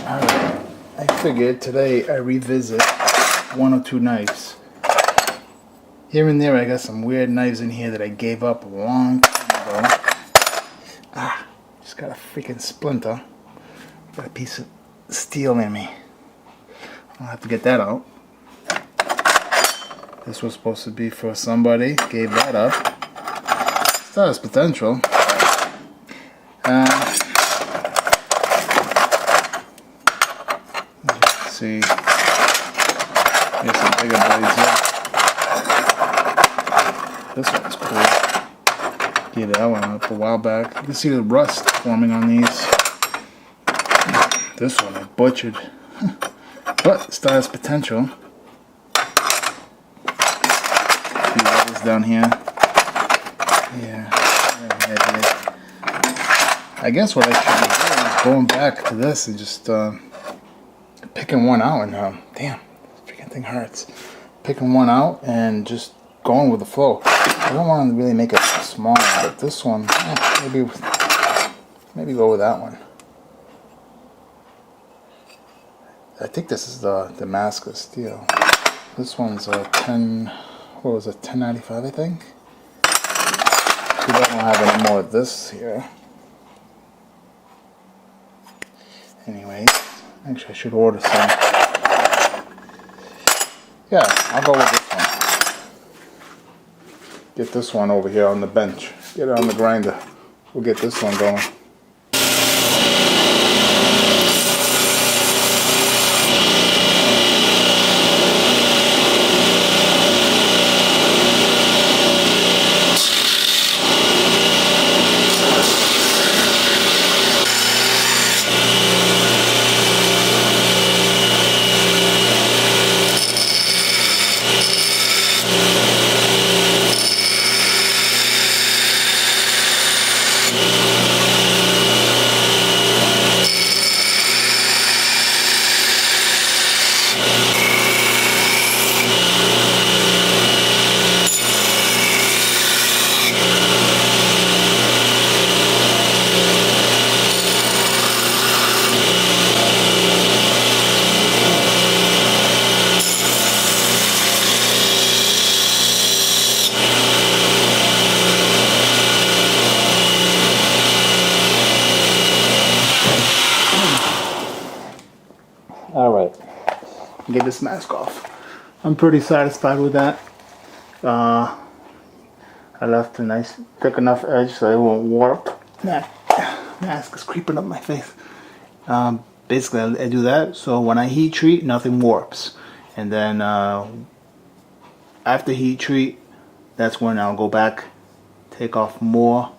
Alright, I figured today I revisit one or two knives. Here and there I got some weird knives in here that I gave up a long time ago. Just got a freaking splinter. Got a piece of steel in me. I'll have to get that out. This was supposed to be for somebody. Gave that up. Still has potential. Let's see. Here's some bigger blades here. This one's cool. Gave that one up a while back. You can see the rust forming on these. This one I butchered. But still has potential. These others down here. Yeah. I guess what I should be doing is going back to this and just picking one out and damn, this freaking thing hurts. Picking one out and just going with the flow. I don't want to really make it small, but this one, maybe go with that one. I think this is the Damascus steel. This one's a 1095, I think. I don't have any more of this here. Anyways, actually I should order some. Yeah, I'll go with this one. Get this one over here on the bench. Get it on the grinder. We'll get this one going. Alright, get this mask off. I'm pretty satisfied with that. I left a nice thick enough edge so it won't warp. That mask is creeping up my face. Basically I do that so when I heat treat nothing warps. And then after heat treat, that's when I'll go back, take off more.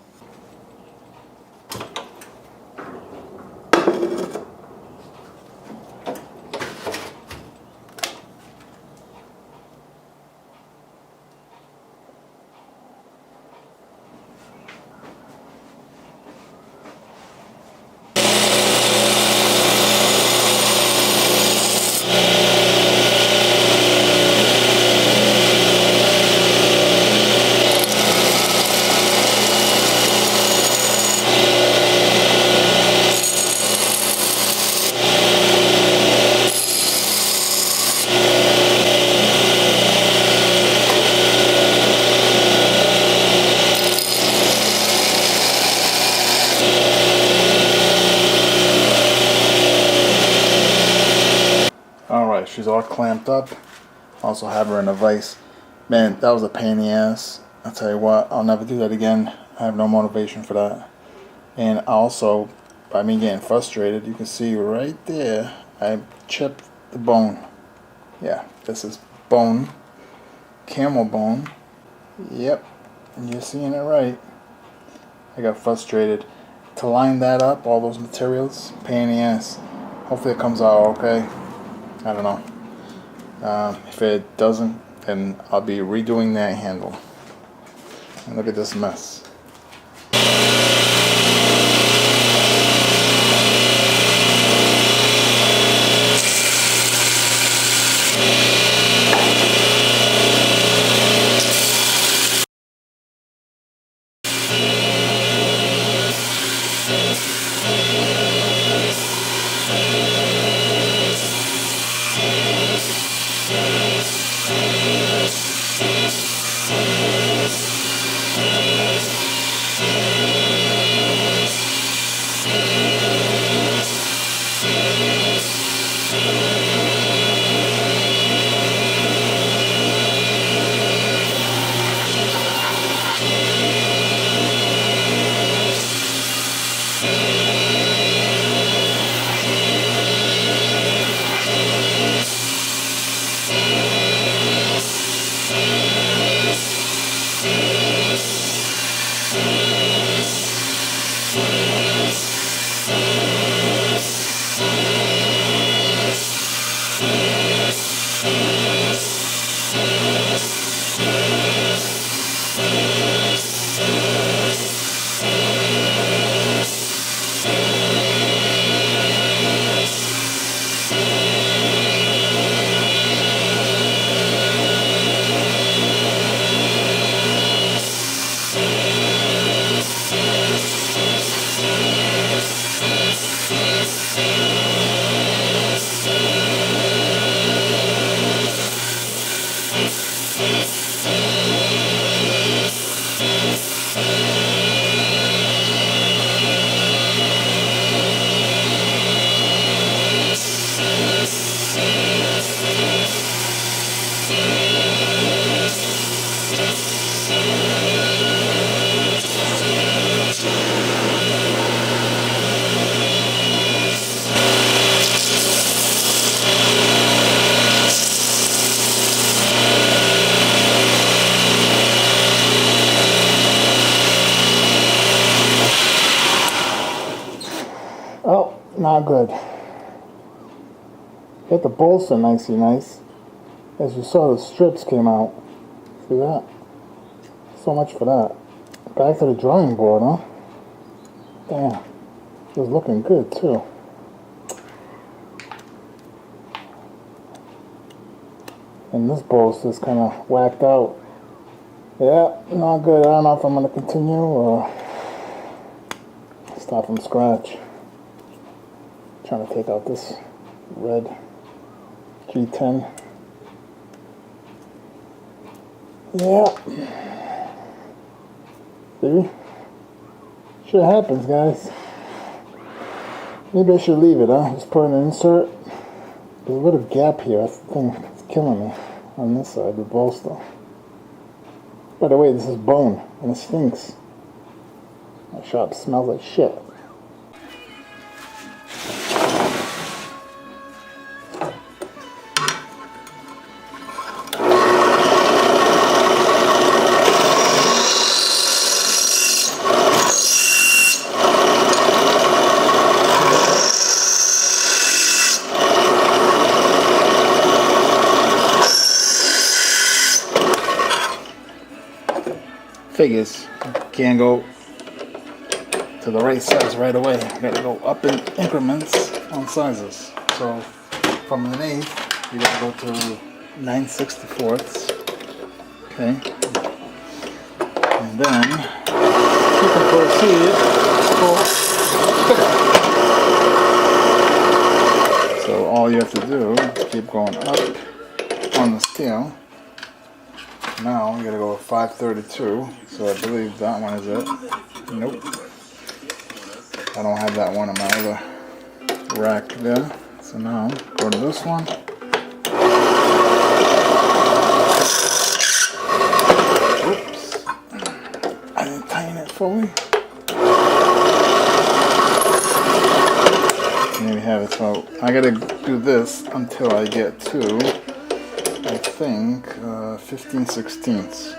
Alright, she's all clamped up. Also have her in a vise. Man, that was a pain in the ass. I'll tell you what, I'll never do that again. I have no motivation for that. And also, by me getting frustrated, you can see right there, I chipped the bone. Yeah, this is bone. Camel bone. Yep, you're seeing it right. I got frustrated. To line that up, all those materials, pain in the ass. Hopefully it comes out okay. I don't know. If it doesn't, then I'll be redoing that handle. And look at this mess. Oh, not good. Hit the bolster nicey nice. As you saw, the strips came out. See that? So much for that. Back to the drawing board, huh? Damn. It was looking good, too. And this bolster's kind of whacked out. Yeah, not good. I don't know if I'm going to continue or start from scratch. Trying to take out this red G10. Yeah. See? Shit happens, guys. Maybe I should leave it, huh? Just put in an insert. There's a little gap here. That's the thing that's killing me on this side, the bolster. By the way, this is bone, and it stinks. My shop smells like shit. Figures, can't go to the right size right away. Gotta go up in increments on sizes. So from an eighth, you gotta go to 9/64ths. Okay, and then you can proceed for bigger. So all you have to do is keep going up on the scale. Now we gotta go with 532, so I believe that one is it. Nope. I don't have that one in my other rack there. So now go to this one. Oops. I didn't tighten it fully. There we have it. So I gotta do this until I get to, I think, 15/16.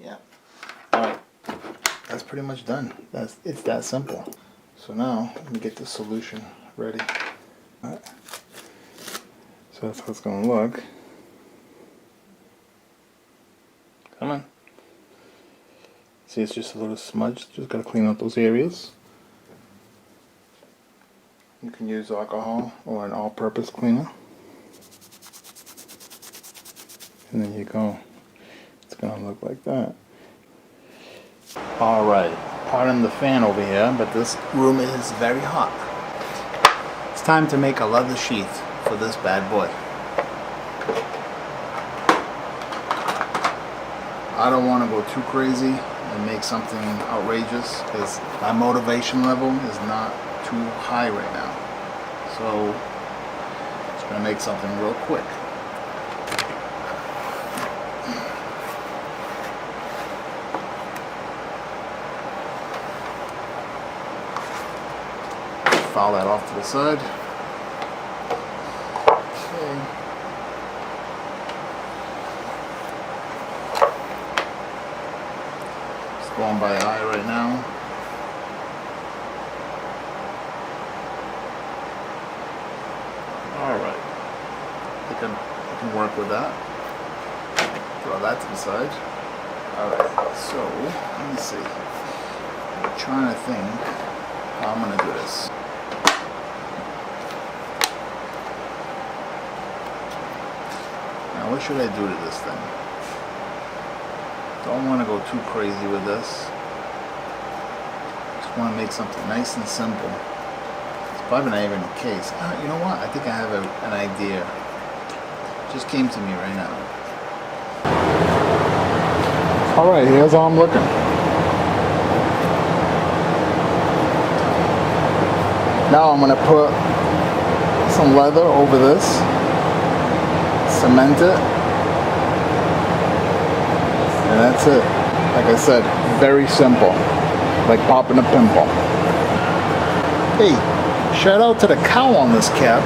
Yeah. Alright. That's pretty much done. It's that simple. So now, let me get the solution ready. Alright. So that's how it's going to look. Come on. See, it's just a little smudge. Just got to clean up those areas. You can use alcohol or an all-purpose cleaner. And there you go. It's going to look like that. Alright. Pardon the fan over here, but this room is very hot. It's time to make a leather sheath for this bad boy. I don't want to go too crazy and make something outrageous because my motivation level is not too high right now. So, just going to make something real quick. File that off to the side. Okay. Going by eye right now. Alright. I can work with that. Throw that to the side. Alright, so let me see. I'm trying to think how I'm gonna do this. Now what should I do to this thing? Don't want to go too crazy with this. Just want to make something nice and simple. It's probably not even the case. You know what? I think I have an idea. It just came to me right now. Alright, here's how I'm looking. Now I'm going to put some leather over this. Cement it. And that's it. Like I said, very simple. Like popping a pimple. Hey, shout out to the cow on this cap.